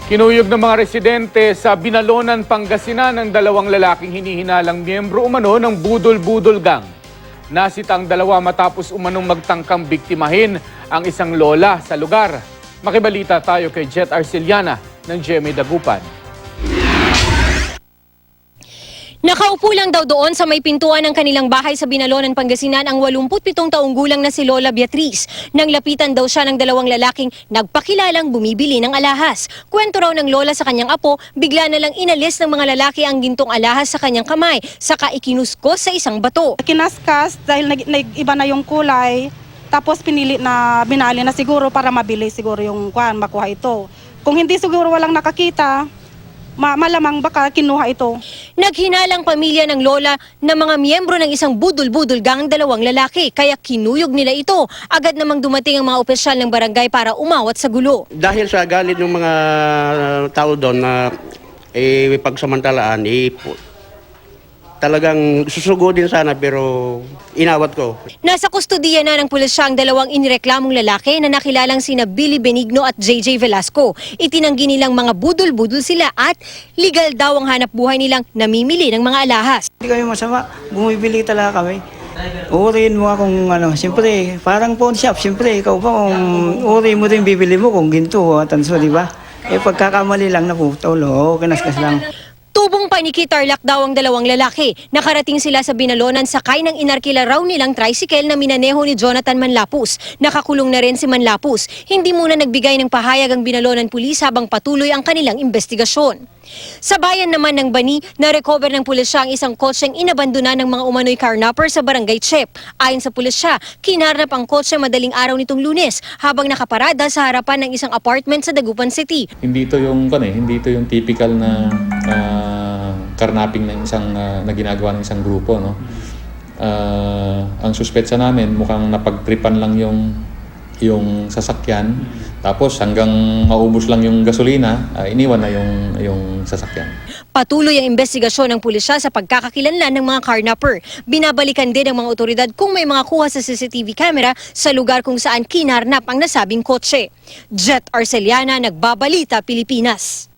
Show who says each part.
Speaker 1: Kinuyog ng mga residente sa Binalonan, Pangasinan ng dalawang lalaking hinihinalang miyembro umano ng Budol-Budol Gang. Nasita ang dalawa matapos umanong magtangkang biktimahin ang isang lola sa lugar. Makibalita tayo kay Jet Arceliana ng GMA Dagupan.
Speaker 2: Nakaupo lang daw doon sa may pintuan ng kanilang bahay sa Binalonan, Pangasinan ang 87 taong gulang na si Lola Beatriz. Nang lapitan daw siya ng dalawang lalaking nagpakilalang bumibili ng alahas. Kwento raw ng lola sa kanyang apo, bigla na lang inalis ng mga lalaki ang gintong alahas sa kanyang kamay, saka ikinuskos sa isang bato.
Speaker 3: Kinaskas dahil nag-iba na yung kulay, tapos binali na siguro para mabili siguro yung makuha ito. Kung hindi siguro walang nakakita, malamang baka kinuha ito.
Speaker 2: Naghinalang pamilya ng lola na mga miyembro ng isang budol-budol gang ang dalawang lalaki, kaya kinuyog nila ito. Agad namang dumating ang mga opisyal ng barangay para umawat sa gulo.
Speaker 4: Dahil sa galit ng mga tao doon na pagsamantalaan, talagang susugodin sana pero inawat ko.
Speaker 2: Nasa kustodiya na ng pulisya ang dalawang inireklamong lalaki na nakilalang sina Billy Benigno at JJ Velasco. Itinanggi nilang mga budol-budol sila at legal daw ang hanap buhay nilang namimili ng mga alahas.
Speaker 5: Hindi kami masama, bumibili talaga kami. Uriin mo kung siyempre, parang pawn shop, siyempre, ikaw pa kung uriin mo din bibili mo kung ginto o tanso, di ba? Pagkakamali lang na po, tolo, kinaskas lang.
Speaker 2: Tubong panikitarlak daw ang dalawang lalaki. Nakarating sila sa Binalonan sakay ng inarkila raw nilang tricycle na minaneho ni Jonathan Manlapus. Nakakulong na rin si Manlapus. Hindi muna nagbigay ng pahayag ang Binalonan Police habang patuloy ang kanilang investigasyon. Sa bayan naman ng Bani, na-recover ng pulisya ang isang kotseng inabandona ng mga umano'y carnapper sa Barangay Chep. Ayon sa pulisya, kinarnap ang kotse madaling araw nitong Lunes habang nakaparada sa harapan ng isang apartment sa Dagupan City.
Speaker 6: Hindi ito yung typical na karnaping ng isang na ginagawa ng isang grupo, no. Ang suspetsa namin mukhang napagtripan lang yung sasakyan, tapos hanggang maubos lang yung gasolina, iniwan na yung sasakyan.
Speaker 2: Patuloy ang investigasyon ng pulisya sa pagkakakilanlan ng mga carnapper. Binabalikan din ng mga otoridad kung may mga kuha sa CCTV camera sa lugar kung saan kinarnap ang nasabing kotse. Jet Arceliana, Nagbabalita, Pilipinas.